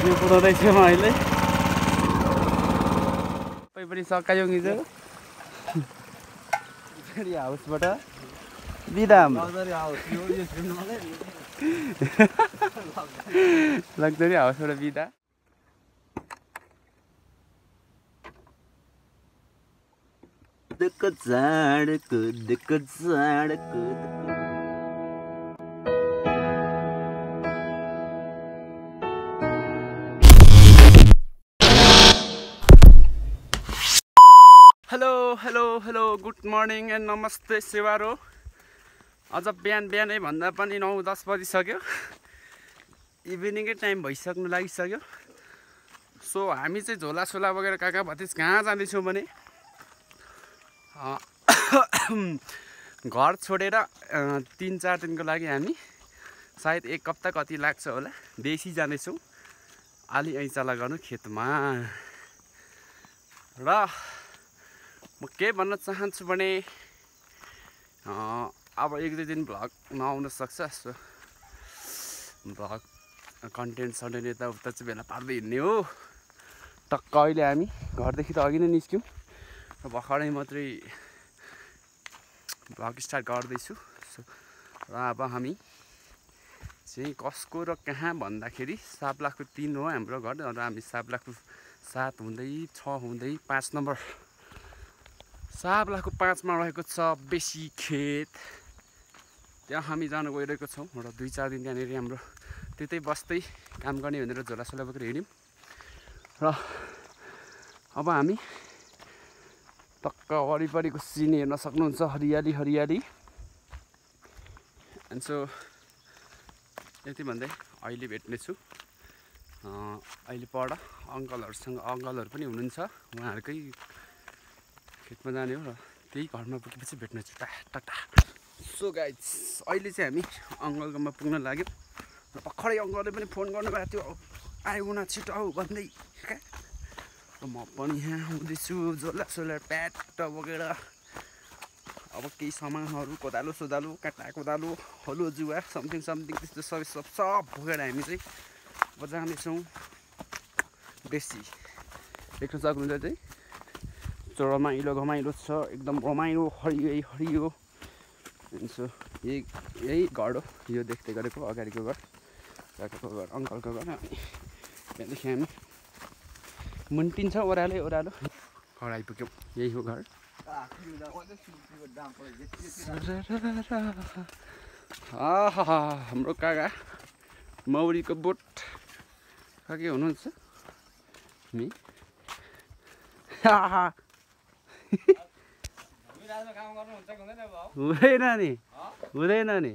यो पुऱ्याउँदैछु म अहिले सबै पनि सकायो हिजो लग्जरी हाउसबाट बिदा लग्जरी हाउसबाट बिदा हेलो गुड मर्निङ एन्ड नमस्ते सेवारो अझ बिहानै भन्दा पनि 9-10 बजिसक्यो इभिनिङै टाइम भइसक्नु लागिसक्यो सो हामी चाहिँ झोला बोकेर काका भतिज कहाँ जाँदैछौँ भने घर छोडेर 3-4 दिनको लागि हामी सायद 1 हप्ता कति लाग्छ होला देशी जाँदैछौँ आली ऐँचाला गर्नु खेतमा र म के भन्न चाहन्छु भने अब 1-2 दिन भ्लग नआउन सक्छ सो भ्लग कन्टेन्ट सन्टेन्ट यताउता चाहिँ बेला पार्दै हिँड्ने हो टक्क अहिले हामी घरदेखि त अघि नै निस्क्यौँ र भर्खरै मात्रै भ्लग स्टार्ट गर्दैछु र अब हामी चाहिँ कसको र कहाँ भन्दाखेरि सापलाखको 3 हो हाम्रो घर र हामी सापलाखको 7 हुँदै 6 हुँदै 5 नम्बर सापलाखको 5 मा रहेको छ बेसी खेत त्यहाँ हामी जान गइरहेको छौँ र 2-4 दिन त्यहाँनिर हाम्रो त्यतै बस्दै काम गर्ने भनेर झोलासोला बोकेर हिँड्यौँ र अब हामी टक्क वरिपरिको सिन हेर्न सक्नुहुन्छ हरियाली एन्ड सो यति भन्दै अहिले भेट्नेछु अहिले पर अङ्कलहरू पनि हुनुहुन्छ उहाँहरूकै खेतमा जाने हो र त्यही घरमा पुगेपछि भेट्नेछु टाटा सो गाइज अहिले चाहिँ हामी अङ्कलकोमा पुग्न लाग्यौँ र भर्खरै अङ्कलले पनि फोन गर्नुभएको थियो आइगुन छिटो आऊ भन्दै र म पनि यहाँ आउँदैछु झोला प्याट बोकेर अब केही सामानहरू कोदालो काँटा कोदालो हलो जुवा समथिङ त्यस्तो सब बोकेर हामी चाहिँ अब जानेछौँ बेसी देख्न सक्नुहुन्छ चाहिँ रमाइलो छ एकदम रमाइलो हरियो सो यही घर हो यो देख्दै गरेको अगाडिको घर काकाको घर अङ्कलको घर अनि त्यहाँदेखि हामी मुन्टिन्छ ओह्रालो घर आइपुग्यौँ यही हो घर हाम्रो काका मौरीको बोट के हुनुहुन्छ नि हुँदैन नि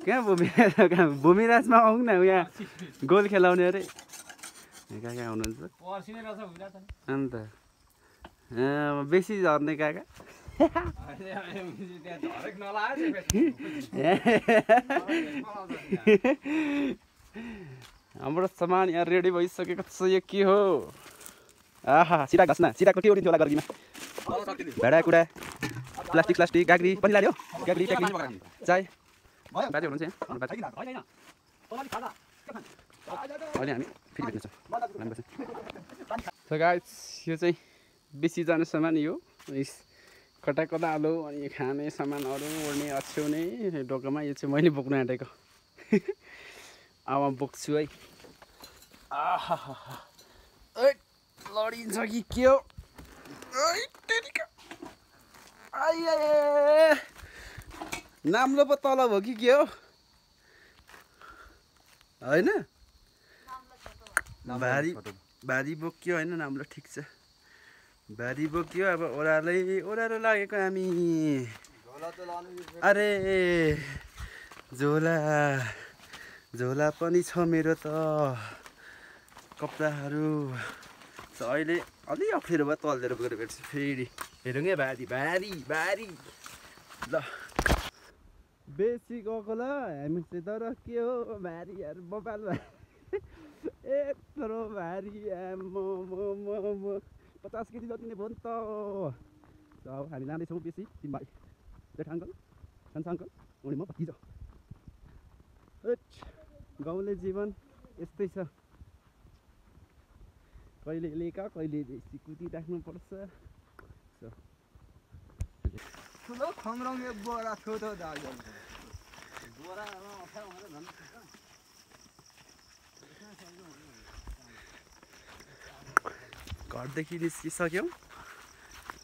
कहाँ भूमिराजमा आउँ न यहाँ गोल खेलाउने अरे काका हुनुहुन्छ अन्त बेसी झर्ने काका हाम्रो सामान यहाँ रेडी भइसकेको छ यो के हो आहा सिधा घस्ना सिधाको के उठिन्छ होला गर्मीमा भाँडाकुँडा प्लास्टिक गाग्री पनि लाग्यो गाग्री चाय बाजे हुनुहुन्छ यहाँ अहिले हामी फेरि भेट्नेछौँ गाइस यो चाहिँ बेसी जाने सामान यो कटा कोदालो अनि खाने सामानहरू ओर्ने अछ्याउने डोकामा यो चाहिँ मैले बोक्न आँटेको अब बोक्छु है आहा लडिन्छ कि के हो नाम्लो पो तल हो कि के हो होइन भारी बोक्यो होइन नाम्लो ठिक छ भारी बोक्यो अब ओह्रालो लागेको हामी अरे झोला पनि छ मेरो त कपडाहरू अहिले अलि अप्ठ्यारो भयो तलतिर गएर भेट्छु फेरि हेरौँ है भारी ल बेसी गएको ल हामी चाहिँ तर के हो भारीहरू बबाल यत्रो भारी 50 केजी जति नै भयो नि त अब हामी जाँदैछौँ बेसी 3 भाइ जेठा अङ्कल कान्छा अङ्कल अनि म भतिजा गाउँले जीवन यस्तै छ, कहिले लेका कहिले देसी कुदिराख्नुपर्छ। ठुलो खमरङ्गे बोरा थियो त दाजु घरदेखि निस्किसक्यौँ,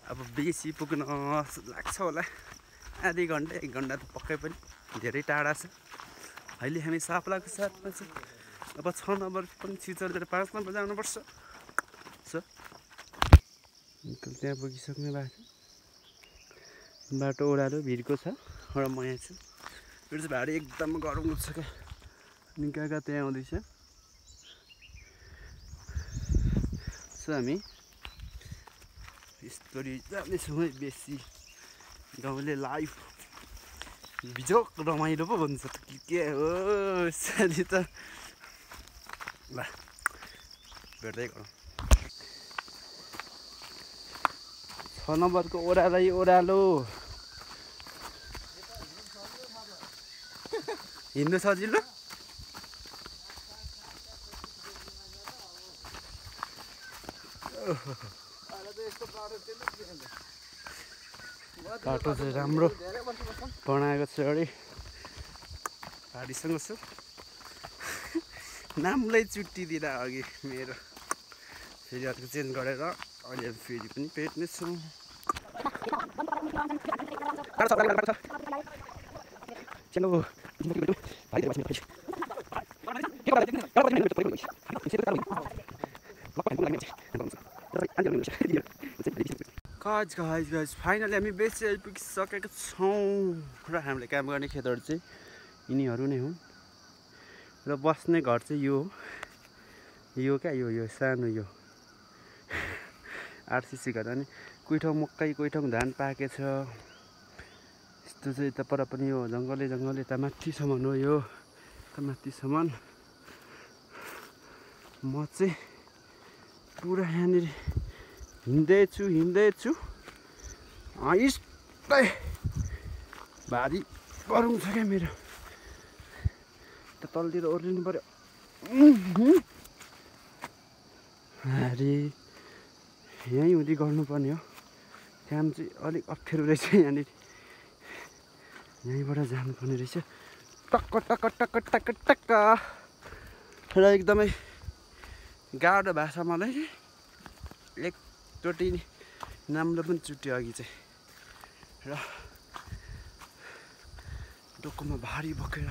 अब बेसी पुग्न लाग्छ होला, आधी घन्टा 1 घन्टा त पक्कै पनि, धेरै टाढा छ। अहिले हामी साप्लाको साथमा छ, अब 6 नम्बर पनि छिचोलेर 5 नम्बर जानुपर्छ। अङ्कल त्यहाँ पुगिसक्नु भएको छ, बाटो ओह्रालो भिरको छ र म यहाँ छु। मेरो चाहिँ भाडी एकदम गरौँ छ क्या, अनि काका त्यहाँ आउँदैछ। हामी स्टोरी जानेछौँ है, बेसी गाउँले लाइफ बिजोक रमाइलो पो भन्छ त के हो साथी त। ल भेट्दै गरौँ। 6 नम्बरको ओह्रालै ओह्रालो, हिँड्नु सजिलो। बाटो चाहिँ राम्रो बनाएको छ, अरे भाडीसँग छु। नामलाई चुट्टिदिएर अघि मेरो फेरि अर्को चेन्ज गरेर अहिले फेरि पनि भेट्नेछु। गाइज फाइनली हामी बेसी आइपुगिसकेका छौँ र हामीले काम गर्ने खेतहरू चाहिँ यिनीहरू नै हुन् र बस्ने घर चाहिँ यो क्या, यो सानो यो आरसीसी घर। अनि कोही ठाउँ मकै, कोही ठाउँ धान पाकेछ। यस्तो चाहिँ यता पर पनि यो जङ्गलै यता माथिसम्म हो, यो यता माथिसम्म। म चाहिँ पुरा यहाँनिर हिँड्दैछु। यस्तै भारी गरौँ छ क्या मेरो, त तलतिर ओर्लिनु पऱ्यो। अरे यहीँ हुँदै गर्नुपर्ने हो काम चाहिँ, अलिक अप्ठ्यारो रहेछ यहाँनिर, यहीँबाट जानुपर्ने रहेछ। टक्क टक्क टक्क टक्क टक्क र एकदमै गाह्रो भाषा मलाई एकचोटि नाम्लो पनि चुट्यो अघि चाहिँ, र डोकोमा भारी बोकेर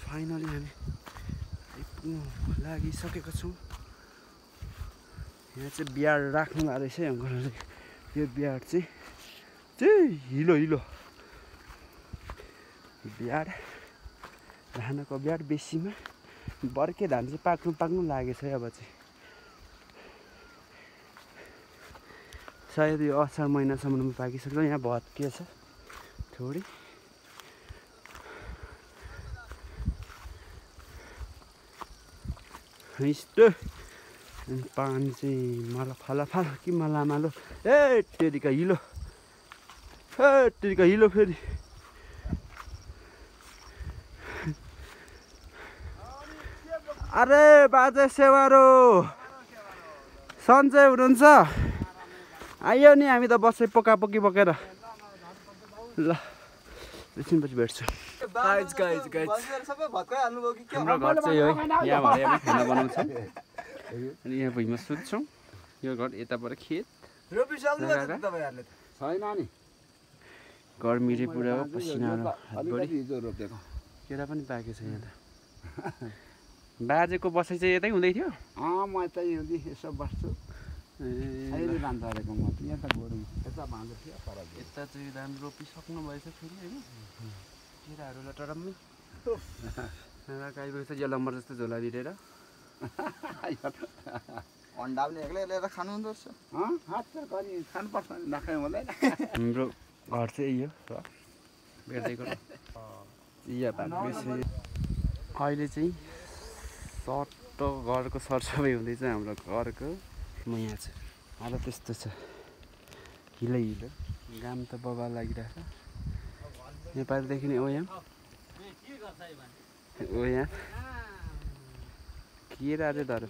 फाइनली हामी आइपुग्नु लागिसकेका छौँ। यहाँ चाहिँ बिहार राख्नु भएको रहेछ है अङ्कलहरूले। यो बिहार चाहिँ हिलो बिहार, धानको बिहार बेसीमा बर्के धान चाहिँ पाक्नु लागेछ है। अब चाहिँ सायद यो असार महिनासम्ममा पाकिसक्छ। यहाँ भत्किएछ थोरै, यस्तो पानी चाहिँ फाला कि मालामालो। तेरिका हिलो फेरि। अरे बाजे सेवारो सन्चै हुनुहुन्छ? आइयो नि, हामी त बसे पोकापोकी बोकेर। ल एकछिनपछि भेट्छु। गाइज हाम्रो घर चाहिँ हो, यहाँ भएर हामी खाना बनाउँछ। अनि यहाँ भुइँमा सुत्छौँ। यो घर यताबाट खेत छैन नि, गर्मीले पुरा हो, पसिना रोपेको केरा पनि पाकेछ यहाँ त। बाजेको बसाइ चाहिँ यतै हुँदै थियो? म यतै यसो बस्छु। अहिले धान झरेको म यहाँ त गोरु यता बाँझो थियो, पर यता चाहिँ धान रोपिसक्नु भएछ फेरि होइन, केराहरूलाई टरम्मै गाईको चाहिँ यल्लो मर जस्तो झोला भिरेर अन्डा पनि एक्लै ल्याएर खानु हुँदो रहेछ। खानुपर्छ नखाइ हुँदैन। हाम्रो घर चाहिँ यही हो, भेट्दै गरौँ। अहिले चाहिँ सट्टो घरको सरसफाइ हुँदैछ हाम्रो घरको। म यहाँ छु, हालत त्यस्तो छ, हिलो घाम त बबा लागिरहेछ। नेपालदेखि नै हो यहाँ ओ यहाँ केरा रे दर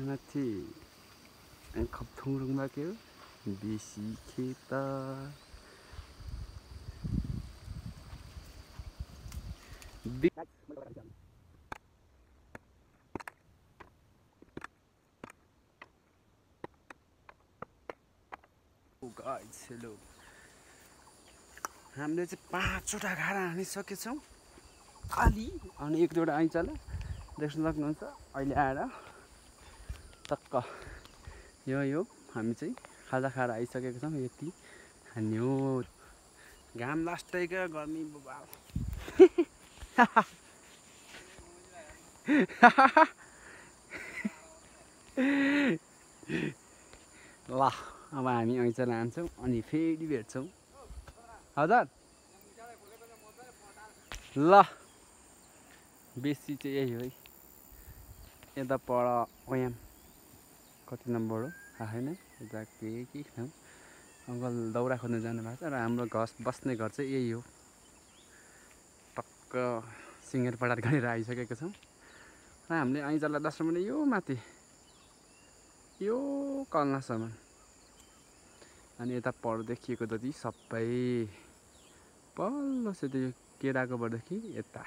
माथि खप्थुङमा के हो बेसी खेत हामीले चाहिँ 5वटा घाँडा हानिसकेछौँ खाली अनि 1-2वटा आइचाला देख्न सक्नुहुन्छ अहिले आएर टक्क यो हामी चाहिँ खाजा खाएर आइसकेको छौँ यति हान्यो घाम लास्टै क्या गर्मी बुबाल ल अब हामी ऐँचा लान्छौँ अनि फेरि भेट्छौँ हजुर ल बेसी चाहिँ यही हो है यता पर ओयाम कति नम्बर हो थाहा छैन यता के ठाउँ अङ्कल दाउरा खोज्न जानुभएको छ र हाम्रो बस्ने घर चाहिँ यही हो टक्क सिँगेर पडार गरेर आइसकेको छौँ र हामीले ऐँचाला दासम्म यो माथि यो कल्नासम्म अनि यता पर देखिएको जति सबै पल्लो चाहिँ त्यो केराको बरदेखि यता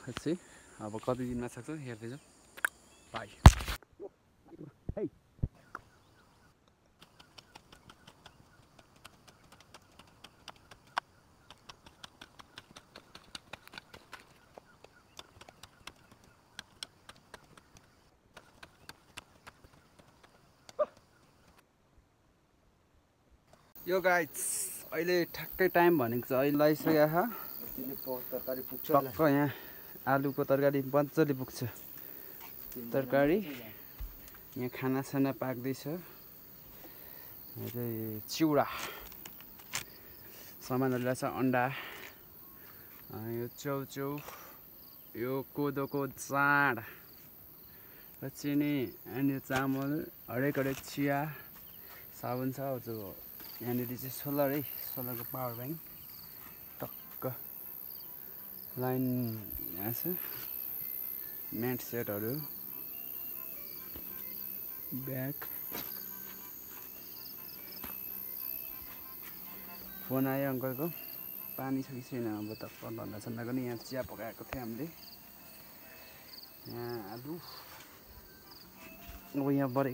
चाहिँ अब कति दिनमा सक्छ हेर्दैछौँ बाई यो गाइस अहिले ठ्याक्कै टाइम भनेको छ अहिले लगाइसकेको छ टक्क यहाँ आलुको तरकारी मजाले पुग्छ तरकारी यहाँ खानासाना पाक्दैछ चिउरा सामानहरू ल्याएको छ अन्डा यो च्याउ यो कोदोको चाड र चिनी अनि चामल हरेक चिया साबुन छ जो यहाँनिर चाहिँ सोलरको पावर ब्याङ्क टक्क लाइन यहाँ छ म्याट सेटहरू ब्याग फोन आयो अङ्कलको पानी छ कि छैन अब त भन्दा छन्दाको नि यहाँ चिया पकाएको थियो हामीले यहाँ आलु अब यहाँ बढी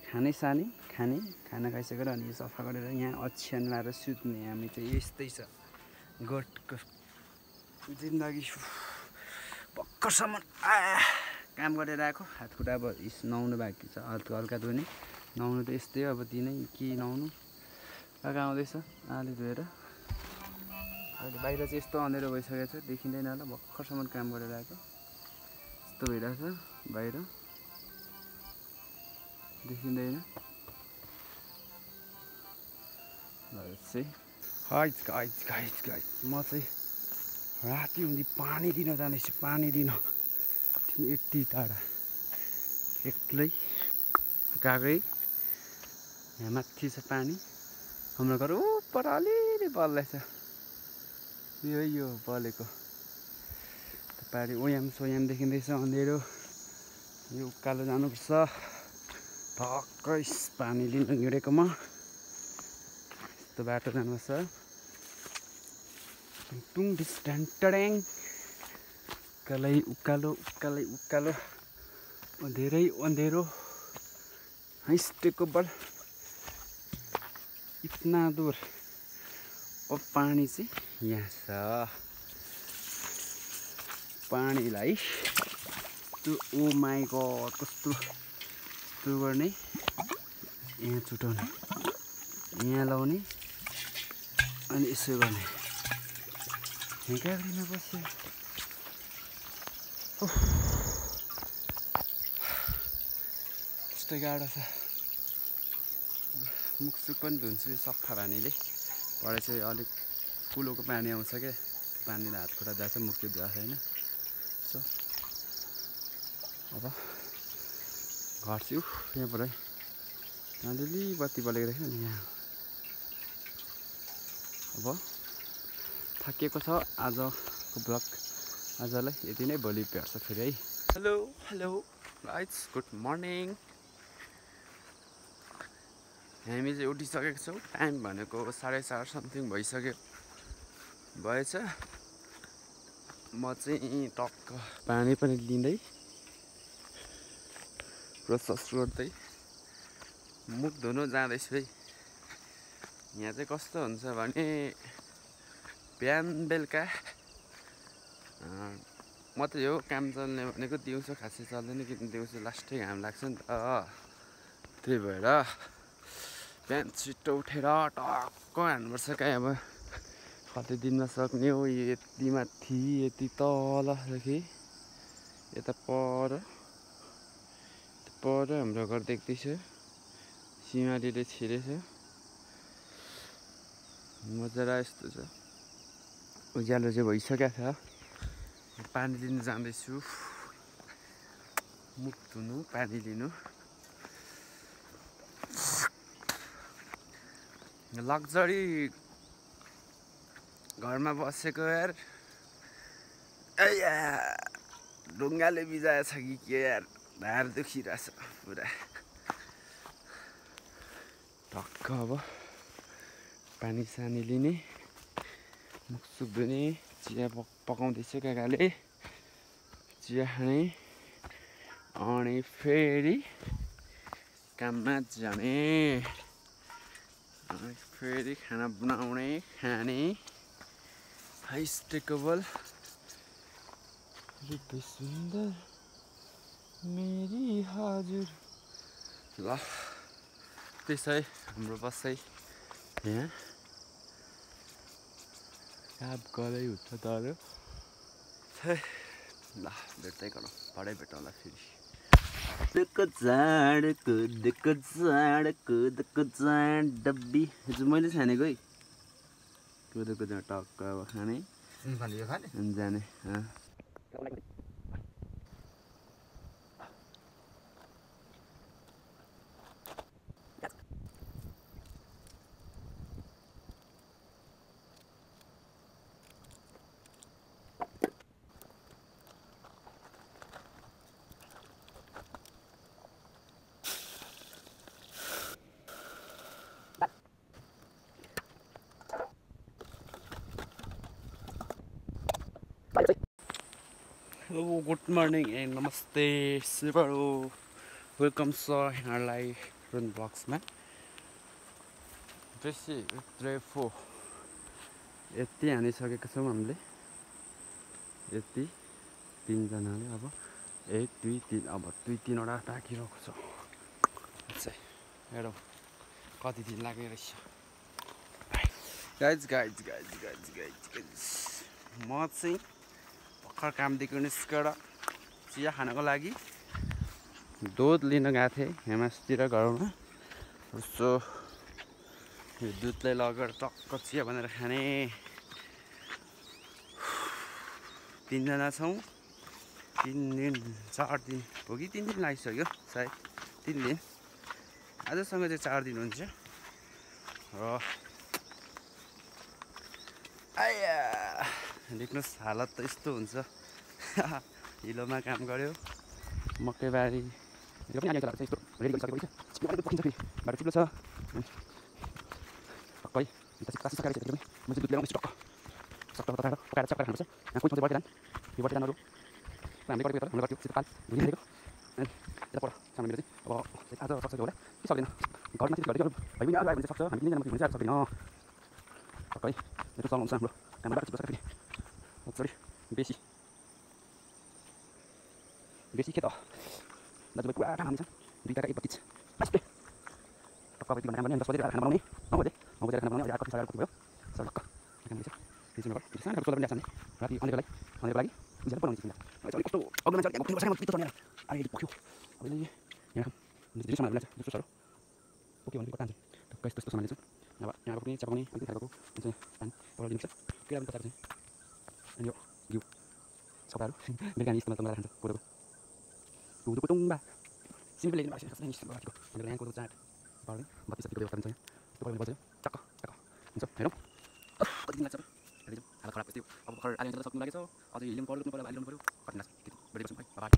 खाना खाइसकेर अनि सफा गरेर यहाँ ओछ्यान लाएर सुत्ने हामी चाहिँ यस्तै छ गोठको जिन्दगी भर्खरसम्म काम गरेर आएको हातखुट्टा अब नुहाउनु बाँकी छ हल्का धुने नुहाउनु त यस्तै हो अब दिनै के नुहाउनु काका आउँदैछ आलु धोएर अहिले बाहिर चाहिँ यस्तो अँधेरो भइसकेको छ देखिँदैन होला भर्खरसम्म काम गरेर आएको यस्तो भइरहेछ बाहिर देखिँदैन गाइस म चाहिँ राति हुँदी पानी दिन जाँदैछु पानी दिन यति टाढा एक्लै गएकै यहाँ माथि छ पानी हाम्रो घर उपर अलिअलि बल्दैछ यो बलेको पारी ओयाम देखिँदैछ अँधेरो यो उकालो जानुपर्छ भक्कै पानी लिन हिँडेकोमा यस्तो बाटो जानुपर्छ टुङ डिस्ट्यान्टड्याङ उकालो धेरै अँधेरो स्टेको बल इतना दूर अब पानी चाहिँ यहाँ छ पानीलाई त्यो ओ माई गड कस्तो त्यो गर्ने यहाँ छुटाउने यहाँ लाउने अनि यसो गर्ने यहाँ गाडीमा बस्यो यस्तो गाह्रो छ मुखसुख पनि धुन्छु सफा पानीले भरे चाहिँ अलिक कुलोको पानी आउँछ क्या पानीले हात खुट्टा जान्छ मुख चाहिँ धुवा छैन सो अब घर चाहिँ यहाँबाट अलिअलि बत्ती बलेको रहेछ नि यहाँ अब थाकिएको छ आजको ब्लग। आजलाई यति नै, भोलि भेट्छ फेरि है। Hello guys, good morning. हामी चाहिँ उठिसकेको छौँ। टाइम भनेको 4:30 समथिङ भएछ। म चाहिँ टक्क पानी पनि लिँदै प्रोसेस गर्दै मुख धुनु जाँदैछु है। यहाँ चाहिँ कस्तो हुन्छ भने बिहान बेलुका मात्रै हो काम चल्ने भनेको, दिउँसो खासै चल्दैन, किनकि दिउँसो लास्टै घाम लाग्छ नि त। त्यही भएर बिहान छिट्टो उठेर टक्क हान्नुपर्छ। कहीँ अब कति दिनमा सक्ने हो। यति माथि, यति तलदेखि यता पर हाम्रो घर देख्दैछ। सिमालीले छिरेछ, मजा यस्तो छ। उज्यालो चाहिँ भइसकेको छ। पानी लिनु जाँदैछु, मुख धुनु, पानी लिनु। लग्जरी घरमा बसेको यार, ढुङ्गाले बिजाएछ कि के यार, ढाड दुखिरहेछ पुरा। टक्क अब पानी सानी लिने, मुख सुख धुने, चिया पकाउँदैछ काकाले, चिया खाने, अनि फेरि काममा जाने, अनि फेरि खाना बनाउने, खाने। हाइस टेकेबल रूपे सुन्दर मेरी हजुर। ल त्यसै हाम्रो बसाइ यहाँ काप गलै हुन्छ तर। ल भेट्दै गरौँ, पढाइ भेटौँला फेरि। कुदको चाड डब्बी मैले छानेको है। कुदको चाड टक्क अब खाने अनि जाने। हेलो, गुड मर्निङ एन्ड नमस्ते सिलबरो। वेलकम छ यहाँलाई रुन ब्लग्समा। बेसी ड्रेफो यति हानिसकेको छौँ हामीले। यति तिनजनाले अब 1 2 3 अब 2-3वटा राखिरहेको छ। हेरौँ कति दिन लाग्ने रहेछ। गाइज म चाहिँ भर्खर कामदेखि निस्केर चिया खानको लागि दुध लिन गएको थिएँ हेमासतिर घरमा। यसो यो दुधलाई लगेर टक्क चिया बनाएर खाने। 3 जना छौँ। 3 दिन 4 दिन हो कि 3 दिन लागिसक्यो सायद। 3 दिन, आजसँग चाहिँ 4 दिन हुन्छ। र देख्नुहोस् हालत त यस्तो हुन्छ। हिलोमा काम गऱ्यो, मकैबारी पनि आलिक यस्तो रेडी गरिसकेपछि बाटो चिप्लो छ। टक्कै सकाएर म चाहिँ दुध ल्याउनु टक्क सक्ट पकाएर चक्कर खानुपर्छ। यहाँ कोही बढी यो बढी जानुहरू हामीले गरेको हाम्रो गर्थ्यो सिधै पाल भुलिरहेको। अनि यता पर सामानहरू चाहिँ अब आज सक्छ होला कि सक्दैन। घरमा चाहिँ घरदेखि भाइ पनि आएर सक्छ, हामी 3 जना मात्रै हुन्छ, आज सक्दैन। टक्कै यस्तो चलाउँछ हाम्रो काम। बाटो चिप्लो छ फेरि सरी बेसी के त दाजुभाइ पुरा काम छ। 2 टाका 1 25 यस्तै टक्क यति भन्दा पनि 10 बजेर खाना बनाउने 9 बजे खाना बनाउने। अहिले कति साढे कति भयो सर टक्क काम गर्छ। त्यसो नगर त्यो सानो सोलर पनि ल्याएको छ राति अनेको लागि उज्यालो बनाउँछ। तिमीलाई कस्तो अग्लो मान्छे त्यहाँ बस्नु त्यस्तो चल्ने अहिले पुग्यो। अहिले यहाँ धेरै सामान ल्याएको छ जस्तो सर पुग्यो भने कता हुन्छ टक्क यस्तो सामान ल्याउँछ। अब यहाँ पनि चपाउने अलिकति खाएको हुन्छ पानी पर दिन्छ केरा पनि पचाएको छ। अनि यो घिउ छपाहरू बेलुका यस्तोमा तन्काएर खान्छ। कोदोको टुङ्बा सिम्पल लेख्नु भएको छ यस्तो राखेको। अनि यहाँ कोदोको चाट पाउडर 32 व्यवस्था हुन्छ। यस्तो पाउनु पर्छ टक्क हुन्छ। हेरौँ कति दिन लाग्छ हालत खराब थियो अब भर्खर आली अञ्चल सक्नु लागेछ अझै हिलियम कल गर्नु पर्यो भाइ ल्याउनु पर्यो कठिन लाग्छ त्यति बढी बस्नु है बाबा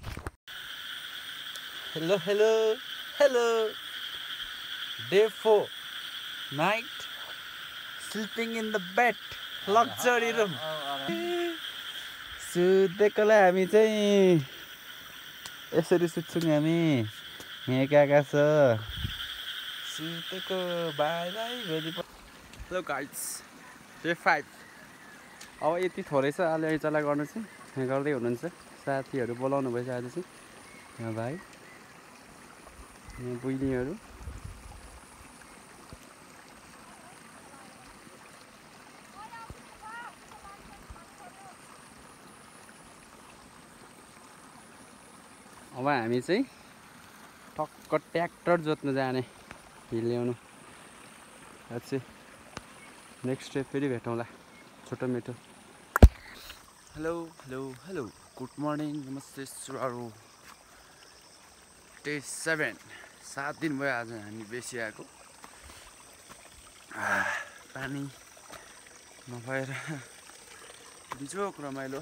Hello, hello, hello. Day 4. Night. Sleeping in the bed. Luxury room. सुतेकोलाई हामी चाहिँ यसरी सुत्छौँ हामी यहाँ गएको छ सुतेको by by very hello guides day 5 अब यति थोरै छ अलि चला गर्नु चाहिँ यहाँ गर्दै हुनुहुन्छ साथीहरू बोलाउनु भएछ आज चाहिँ यहाँ भाइ यहाँ बहिनीहरू अब हामी चाहिँ टक्क ट्र्याक्टर जोत्न जाने हिल ल्याउनु चाहिँ नेक्स्ट डे फेरि भेटौँला छोटो मिठो hello hello hello good morning नमस्ते सुरु डे 7 दिन भयो आज हामी बेसी आएको पानी नभएर बिजोक रमाइलो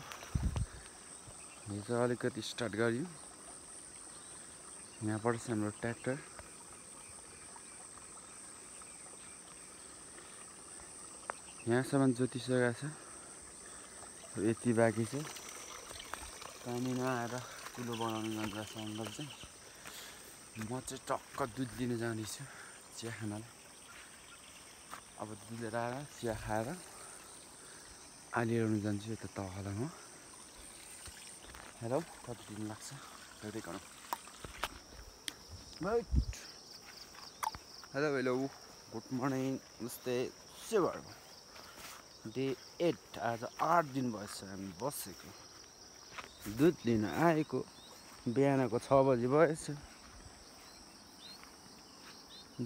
हिजो अलिकति स्टार्ट गर्यो यहाँबाट चाहिँ हाम्रो ट्र्याक्टर यहाँसम्म जोतिसकेको छ यति बाँकी छ पानी नआएर चुलो बनाउनु जान्छ अङ्कल चाहिँ म चाहिँ टक्क दुध लिन जाँदैछु चिया खानालाई अब दुध लिएर आएर चिया खाएर आली हेर्नु जान्छु यता तहलामा हेलो कति दिन लाग्छ हेर्दै गरौँ हेलो हेलो गुड मर्निङ नमस्ते के भयो डे 8 आज 8 दिन भएछ हामी बसेको दुध लिन आएको बिहानको 6 बजी भएछ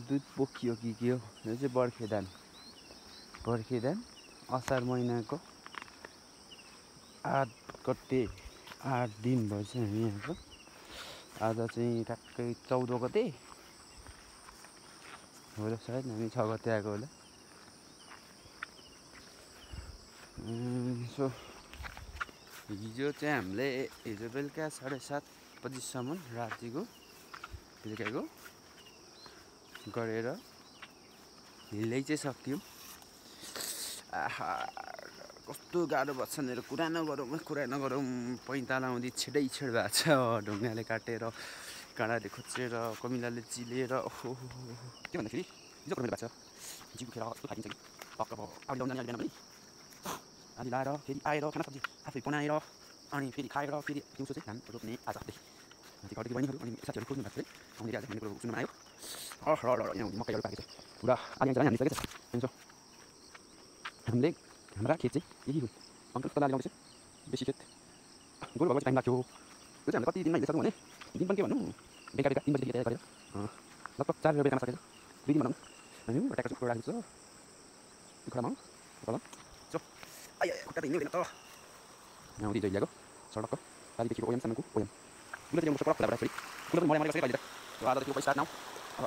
दुध पोखियो कि के हो यो चाहिँ बर्खेदान असार महिनाको 8 गते 8 दिन भएछ हामी यहाँको आज चाहिँ ट्याक्कै 14 गते होला सायद हामी 6 गते आएको होला सो हिजो चाहिँ हामीले हिजो बेलुका 7:30 बजीसम्म रातिको बेलुकाको गरेर हिल्दै चाहिँ सक्थ्यौँ आहा कस्तो गाह्रो भएको छ भनेर कुरा नगरौँ पैँताला आउँदै छिटै छिट भएको छ ढुङ्गाले काटेर काँडाले खोचेर कमिलाले चिलेर ओहो के भन्दाखेरि हिजो कमिला भएको छ जिउ खेर कस्तो खाइन्छ कि पक्क अब आलि लाउनु जाने बिहान पनि आलि लाएर फेरि आएर खाना सब्जी आफै बनाएर अनि फेरि खाएर फेरि दिउँसो चाहिँ धान रोप्ने आज हप्दै घरदेखि बहिनीहरू अनि साथीहरू खोज्नु भएको थियो आउँदै आज भन्ने कुरो सुन्नु आयो यहाँ मकैहरू पाकेको छ पुरा आलि आउँछ हालिसकेको छ हुन्छ हामीले हाम्रा खेत चाहिँ यही हुन् अङ्कल कस्तो लाली आउँदैछ बेसी खेत गोरु भएको टाइम लाग्थ्यो यो चाहिँ हामीले कति दिनमा हिँडिसक्यौँ भने दिन पनि के भन्नु बेलुका 3 बजीदेखि तयार गरेर लगभग 4 बेलुकामा सकेछ 2 दिन भनौँ हामी ट्र्याक्टर चाहिँ राखेको छ खडामा तल चो आयो खुट्टा त हिँड्दैन त यहाँ आउँदै ल्याएको सडकको पालिदेखिको ओएमसम्मको ओएम कुलो चाहिँ कडक खुला फेरि कुलो पनि मरे कसरी कहिले त त्यो आज त्यो पैसा नाउ अब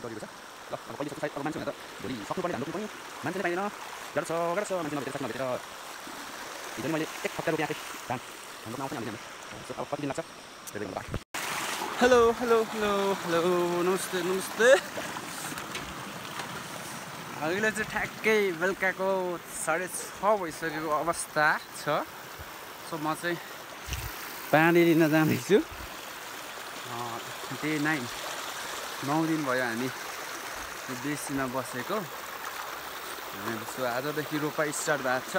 गरिएको छ ल अब कहिले सक्छ अब मान्छे त भोलि सक्नुपर्ने हाम्रो पनि मान्छेले पाइँदैन गाह्रो छ मान्छे नभेटेर साथी नभेटेर हिजो मैले 1 हप्ता रोपेँ आफै धान हाम्रो गाउँ पनि हाल्दैन अब कति दिन लाग्छ हेर्दै गर्दा हेलो हेलो हेलो हेलो नमस्ते अहिले चाहिँ ठ्याक्कै बेलुकाको 6:30 भइसकेको अवस्था छ सो म चाहिँ पानी लिन जाँदैछु डे 9 दिन भयो हामी बेसीमा बसेको सो आजदेखि रोपाइ स्टार्ट भएको छ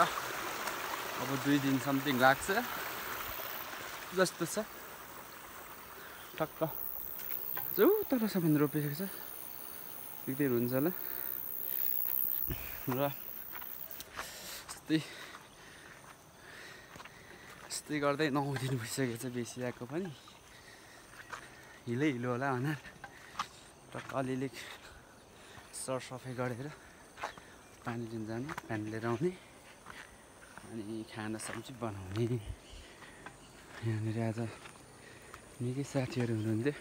अब 2 दिन समथिङ लाग्छ जस्तो छ टक्क जो तलसम्म रोपिसकेको छ देख्दै हुन्छ होला र यस्तै गर्दै 9 दिन भइसकेको छ बेसी आएको पनि हिलो होला भनेर टक्क अलिअलि सरसफाइ गरेर पानी लिन जाने पानी लिएर आउने अनि खाना सब्जी बनाउने यहाँनिर आज निकै साथीहरू हुनुहुन्थ्यो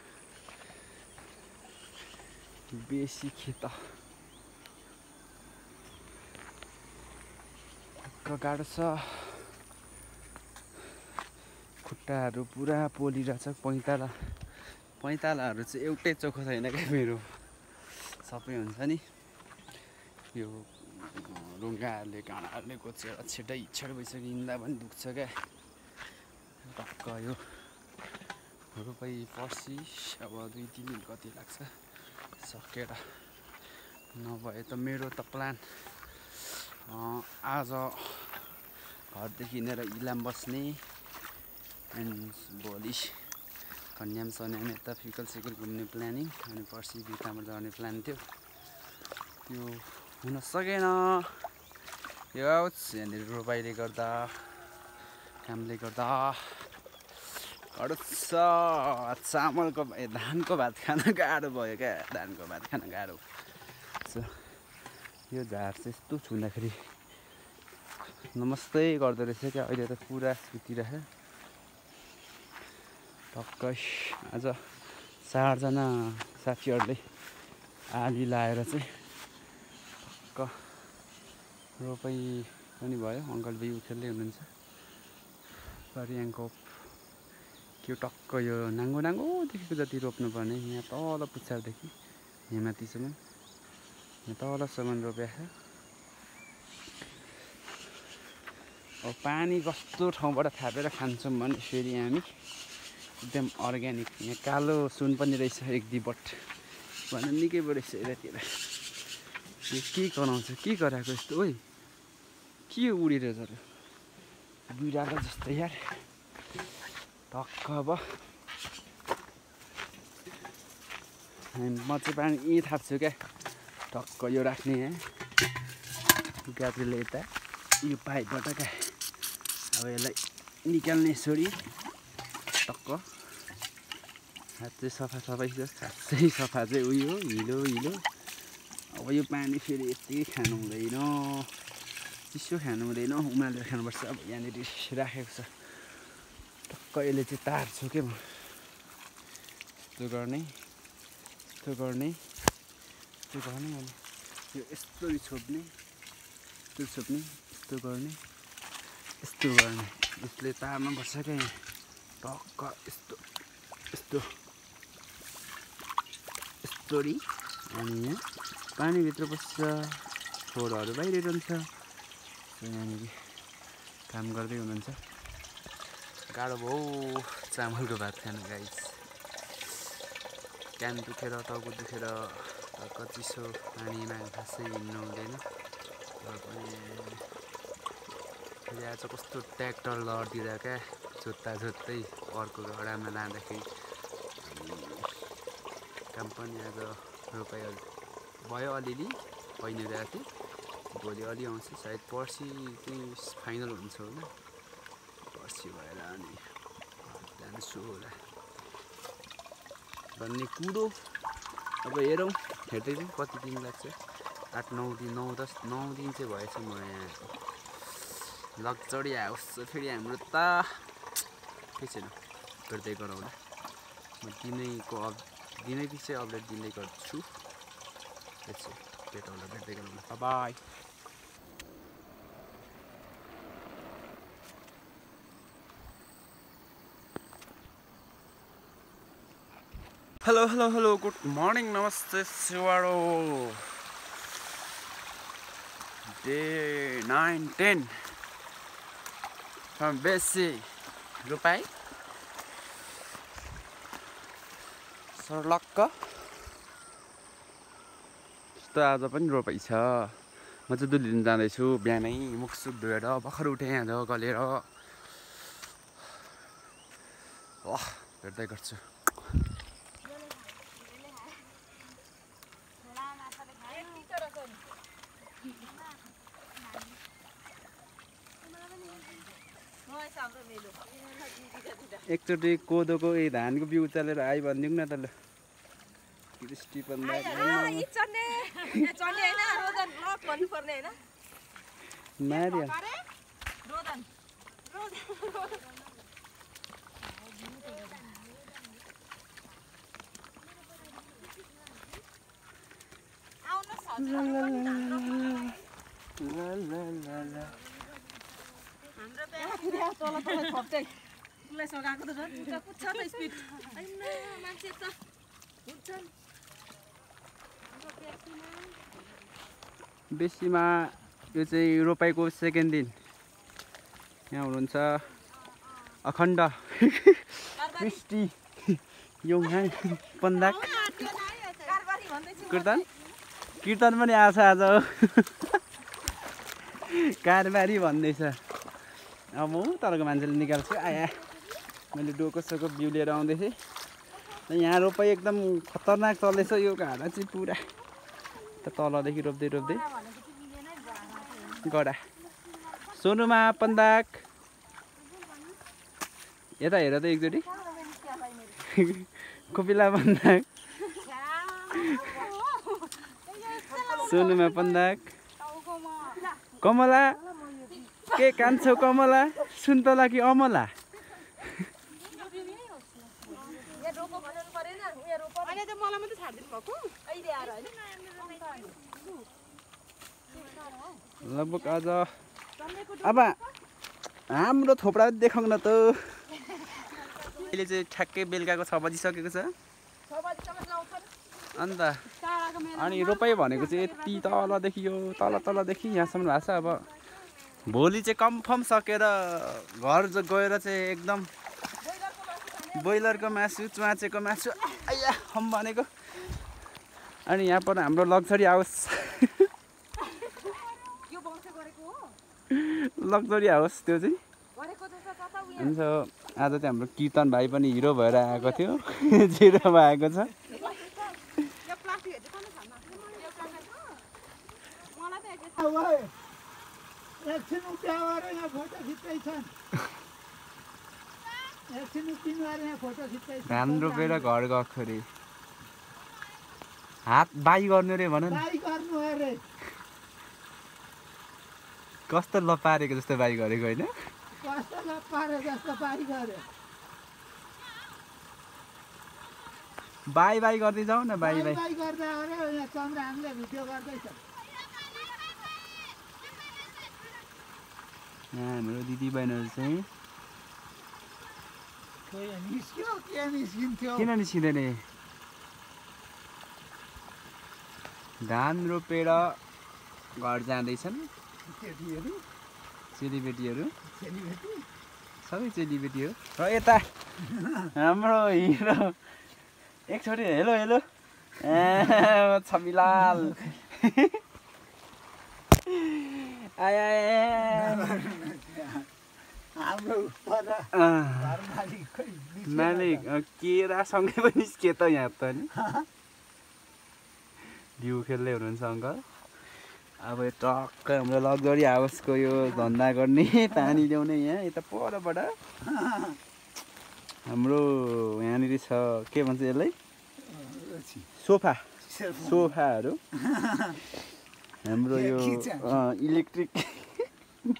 बेसी खेत टक्क गाह्रो छ खुट्टाहरू पुरा पोलिरहेछ पैतालाहरू चाहिँ एउटै चोखो छैन क्या मेरो सबै हुन्छ नि यो रुङ्गाहरूले काँडाहरूले कोचेर छिटै इच्छड भइसक्यो हिँड्दा पनि दुख्छ क्या टक्क यो रोपाइ पर्सि अब 2-3 दिन कति लाग्छ सकेर नभए त मेरो त प्लान आज घरदेखि हिँडेर इलाम बस्ने एन्ड भोलि कन्याम सन्याम यता फिकल सिकल घुम्ने प्लानिङ अनि पर्सि भिटामा जाने प्लान थियो त्यो हुन सकेन यहाँनिर रोपाइले गर्दा कामले गर्दा गाह्रो छ चामलको धानको भात खान गाह्रो भयो क्या धानको भात खान गाह्रो यो झार चाहिँ यस्तो छुँदाखेरि नमस्ते गर्दो रहेछ क्या अहिले त पुरा सुतिरहेको टक्कै आज 4 जना साथीहरूले आली लाएर चाहिँ टक्क रोपाइ पनि भयो अङ्कल बिउ खेल्दै हुनुहुन्छ परियाङको त्यो टक्क यो नाङ्गो नाङ्गोदेखिको जति रोप्नुपर्ने यहाँ तल पुच्छरदेखि यहाँ माथिसम्म यहाँ तलसम्म रोपेको अब पानी कस्तो ठाउँबाट थापेर खान्छौँ भने फेरि हामी एकदम अर्ग्यानिक यहाँ कालो सुन पनि रहेछ 1-2 बट भने निकै पो रहेछ यतातिर यो के कराउँछ के गराएको यस्तो ओइ के उडिरहेछ र बिरालो जस्तो यार टक्क अब म चाहिँ पानी यहीँ थाप्छु क्या टक्क यो राख्ने यहाँ गात्रीले यता यो पाइपबाट क्या अब यसलाई निकाल्ने छोडी टक्क हात चाहिँ सफा खासै सफा चाहिँ उयो हिलो अब यो पानी फेरि यति खानु हुँदैन चिसो खानु हुँदैन उमालेर खानुपर्छ अब यहाँनिर राखेको छ टक्क यसले चाहिँ तार्छु के म यस्तो गर्ने अनि यो यस्तो छोप्ने यस्तो गर्ने यसले तार्नुपर्छ क्या यहाँ टक्क यस्तोरी अनि यहाँ पानीभित्र बस्छ फोहोरहरू बाहिर रहन्छ यहाँनिर काम गर्दै हुनुहुन्छ गाह्रो भयो चामलको भात खान गाइस कान दुखेर टाउको दुखेर टक्क चिसो पानीमा खासै हिँड्नु हुँदैन तर पनि फेरि आज कस्तो ट्र्याक्टर लडिदिएर क्या जोत्तै अर्को घडामा लाँदाखेरि काम पनि आज रोपाइहरू भयो अलिअलि पहिलो राति भोलि अलि आउँछ सायद पर्सि चाहिँ फाइनल हुन्छ होला पर्सि भएर अनि जान्छु होला भन्ने कुरो अब हेरौँ हेर्दै चाहिँ कति दिन लाग्छ 8-9 दिन 9-10 दिन चाहिँ भएछ म यहाँ लग्जरी हाउस फेरि हाम्रो त के छैन गर्दै गरौँला म दिनै पछि अपडेट दिँदै गर्छु भेटौँला भेट्दै गरौँला बाई हेलो गुड मर्निङ नमस्ते सिवाडो डे 9-10 बेसी रोपाइ सर्लक्क यस्तो आज पनि रोपाइ छ म चाहिँ दुध लिन जाँदैछु बिहानै मुखसुख धोएर भर्खर उठेँ आज गलेर वाह भेट्दै गर्छु एकचोटि कोदोको धानको बिउ उचालेर आइ भनिदिउँ न त ल कृष्टि मारिया बेसीमा यो चाहिँ रोपाइको सेकेन्ड दिन यहाँ हुनुहुन्छ अखण्ड क्रिस्टी योङहाङ पन्दाक कीर्तन पनि आछ आज कारबारी भन्दैछ। अब म तलको मान्छेले निकाल्छु आया मैले डोको सोको बिउ लिएर आउँदै थिएँ। यहाँ रोपाइ एकदम खतरनाक चल्दैछ यो घाँडा चाहिँ पुरा तलदेखि रोप्दै रोप्दै गडा सोनुमा पन्दाक यता हेर त एकचोटि कोपिला पन्दाक सोनुमा पन्दाक कमला के कान्छौ कमला सुन्तला कि अमला लगभग आज अब हाम्रो थोपडा देखाउँ न त। अहिले चाहिँ ठ्याक्कै बेलुकाको 6 बजिसकेको छ अन्त अनि रोपाइ भनेको चाहिँ यति तलदेखि यो तलदेखि यहाँसम्म भएको छ। अब भोलि चाहिँ कन्फर्म सकेर घर गएर चाहिँ एकदम ब्रोइलरको मासु च्वाचेको मासु आया हम भनेको अनि यहाँ पर हाम्रो लग्जरी हाउस लग्जरी हाउस त्यो चाहिँ अन्त आज चाहिँ हाम्रो कीर्तन भाइ पनि हिरो भएर आएको थियो जिरोमा आएको छ। धान रोपेर घर गएको अरे हात बाई गर्नु रे भन न कस्तो लपारेको जस्तो बाई गरेको होइन बाई बाई गर्दै जाऊ न बाई बाई हाम्रो दिदी बहिनीहरू चाहिँ किन निस्किँदैन धान रोपेर घर जाँदैछन् चेलीबेटीहरू सबै चेलीबेटी हो र यता हाम्रो हिरो एकचोटि हेलो हेलो छमिलाल आया मालिक केरासँगै पनि निस्के त यहाँ त नि बिउ खेल्दै हुनुहुन्छ अङ्कल। अब यो टक्क हाम्रो लग्जरी हाउसको यो धन्दा गर्ने पानी ल्याउने यहाँ यता परबाट हाम्रो यहाँनिर छ के भन्छ यसलाई सोफाहरू हाम्रो यो इलेक्ट्रिक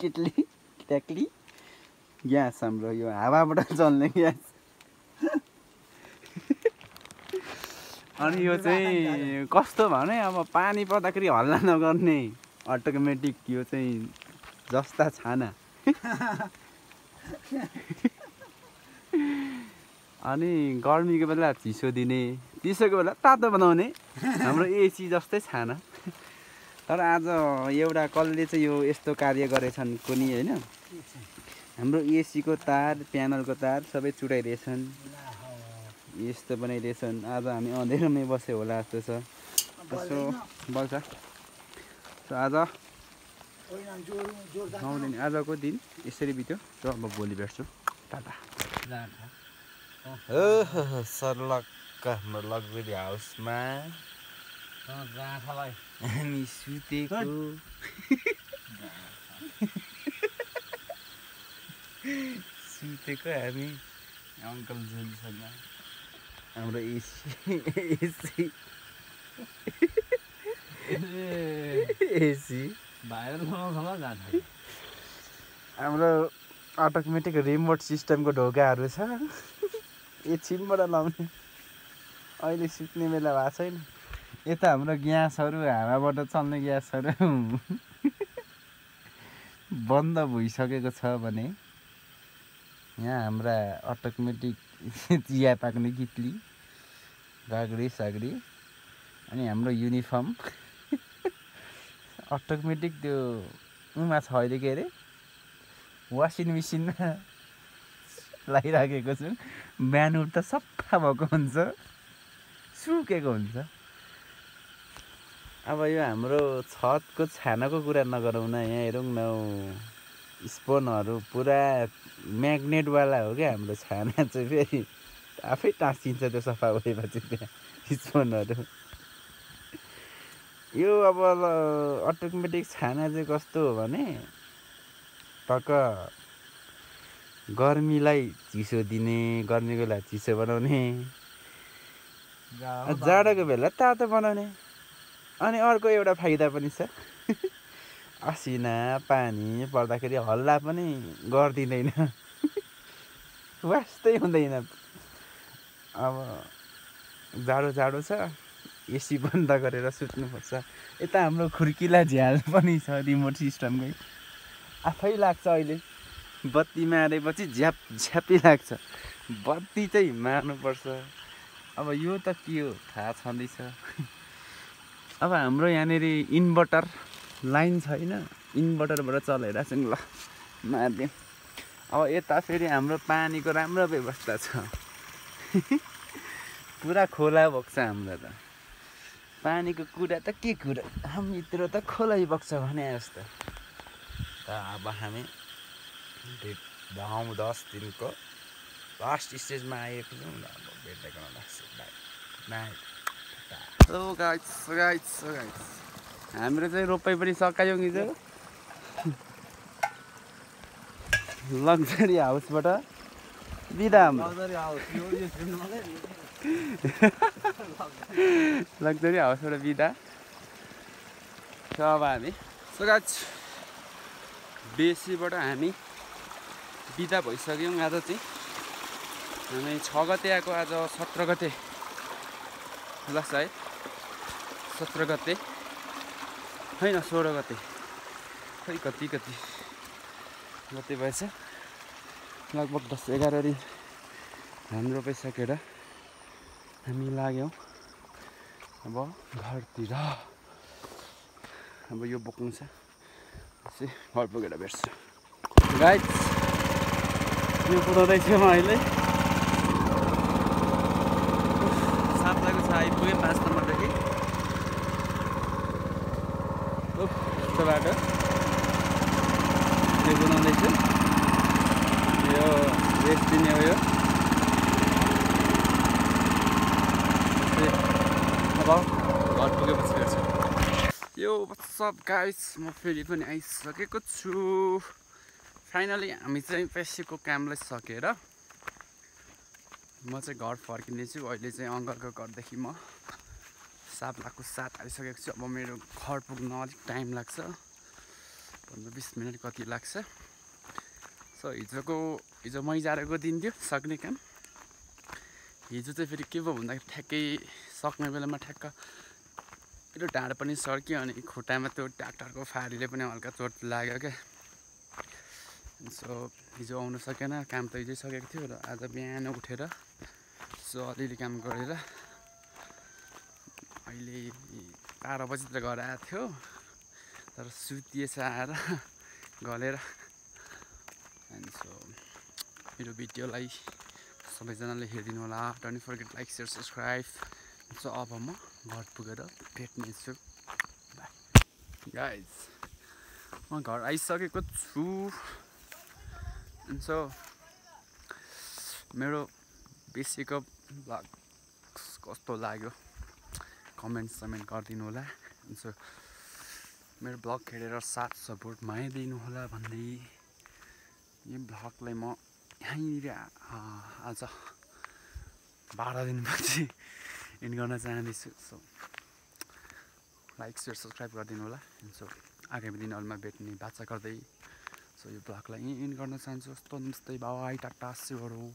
केटली ग्यास हाम्रो यो हावाबाट चल्ने ग्यास अनि यो चाहिँ कस्तो भने अब पानी पर्दाखेरि हल्ला नगर्ने अटोमेटिक यो चाहिँ जस्ता छाना अनि गर्मीको बेला चिसो दिने चिसोको बेला तातो बनाउने हाम्रो एसी जस्तै छाना। तर आज एउटा कसले चाहिँ यो यस्तो कार्य गरेछन् कुनै होइन हाम्रो एसीको तार प्यानलको तार सबै चुडाइदिएछन् यस्तो बनाइदिएछन्। आज हामी अँधेरोमै बस्यो होला जस्तो छ यसो बल्छ। आज 9 दिन आजको दिन यसरी बित्यो र अब भोलि भेट्छु टाटा। सर्लक्क हाम्रो लग्जरी हाउसमा हामी सुतेको हामी अङ्कल जुनसँग हाम्रो एसी हाम्रो अटोमेटिक रिमोट सिस्टमको ढोकाहरू छ एकछिनबाट लाउने अहिले सुत्ने बेला भएको छैन। यता हाम्रो ग्यासहरू हावाबाट चल्ने ग्यासहरू बन्द भइसकेको छ भने यहाँ हाम्रा अटोमेटिक चिया पाक्ने कित्ली गाग्री साग्री अनि हाम्रो युनिफर्म अटोमेटिक त्यो उमा छ अहिले के अरे वासिङ मेसिनमा लगाइराखेको छु। बिहान उठ्दा सफा भएको हुन्छ, सुकेको हुन्छ। अब यो हाम्रो छतको छानाको कुरा नगरौँ न, यहाँ हेरौँ न स्पोनहरू पुरा म्याग्नेटवाला हो क्या हाम्रो छाना चाहिँ, फेरि आफै टाँसिन्छ त्यो सफा भएपछि त्यहाँ स्पोनहरू। यो अब अटोमेटिक छाना चाहिँ कस्तो हो भने टक्क गर्मीलाई चिसो दिने, गर्मीको बेला चिसो बनाउने, जाडोको बेला तातो बनाउने। अनि अर्को एउटा फाइदा पनि छ, असिना पानी पर्दाखेरि हल्ला पनि गर्दिँदैन, वास्तै हुँदैन। अब जाडो छ, एसी बन्द गरेर सुत्नुपर्छ। यता हाम्रो खुर्किला झ्याल पनि छ रिमोट सिस्टमकै, आफै लाग्छ। अहिले बत्ती मारेपछि झ्याप झ्यापी लाग्छ, बत्ती चाहिँ मार्नुपर्छ। अब यो त के हो थाहा छँदैछ। अब हाम्रो यहाँनिर इन्भर्टर लाइन छैन, इन्भर्टरबाट चलाएर चाहिँ ल मारिदिउँ। अब यता फेरि हाम्रो पानीको राम्रो व्यवस्था छ, पुरा खोला बग्छ हाम्रो त। पानीको कुरा त के कुरा, हामीतिर त खोलै बग्छ भने जस्तो। त अब हामी 10 दिनको लास्ट स्टेजमा आएको छौँ। अब भेट्दै गर्न लाग्छ। बाई। सो गाइस हाम्रो चाहिँ रोपाइ पनि सकायौँ हिजो। लग्जरी हाउसबाट बिदा हाम्रो। लग्जरी हाउसबाट बिदा। अब हामी सो गाइस बेसीबाट हामी बिदा भइसक्यौँ। आज चाहिँ हामी 6 गते आएको, आज 17 गते ल सायद 17 गते होइन 16 गते, खै कति गते भएछ। लगभग 10-11 दिन धान रोपाइसकेर हामी लाग्यौँ अब घरतिर। अब यो बोक्नु छ, घर पुगेर भेट्छु। गाइस यो पुऱ्याउँदैछु म अहिले। 7 लागेको छ, आइपुगेँ 5 नम्बरदेखि। यस्तो बाटो यो बनाउँदैछु, यो रेस्ट दिने हो यो। अब घर पुगेपछि भेट्छु। यो सब गाइस म फेरि पनि आइसकेको छु। फाइनली हामी चाहिँ पेसीको कामलाई सकेर म चाहिँ घर फर्किँदैछु। अहिले चाहिँ अङ्कलको घरदेखि म 7 लाखको साथ आइसकेको छु। अब मेरो घर पुग्न अलिक टाइम लाग्छ, 15-20 मिनट कति लाग्छ। सो हिजो मैजारेको दिन थियो सक्ने काम। हिजो चाहिँ फेरि के भयो भन्दाखेरि ठ्याक्कै सक्ने बेलामा ठ्याक्क मेरो ढाड पनि सर्क्यो, अनि खुट्टामा त्यो ट्र्याक्टरको फारीले पनि हल्का चोट लाग्यो क्या। सो हिजो आउनु सकेन, काम त हिजै सकेको थियो र आज बिहान उठेर सो अलिअलि काम गरेर अहिले 12 बजीतिर घर आएको थियो, तर सुतिएछ आएर गलेर। एन्ड सो मेरो भिडियोलाई सबैजनाले हेरिदिनु होला। Don't forget like share subscribe. So अब म घर पुगेर भेट्नेछु। बाई गाइज, म घर आइसकेको छु। सो मेरो बेसीको भ्लग कस्तो लाग्यो कमेन्ट गरिदिनु होला। सो मेरो ब्लग हेरेर साथ सपोर्ट मागिदिनु होला भन्दै यो ब्लगलाई म यहीँनिर आज 12 दिनपछि एन्ड गर्न चाहँदैछु। सो लाइक शेयर सब्सक्राइब गरिदिनु होला। सो आगामी दिनहरूमा भेट्ने बाचा गर्दै सो यो ब्लगलाई यहीँ एन्ड गर्न चाहन्छु। हस्तो नमस्ते, बाई, टाटा, सिवरो।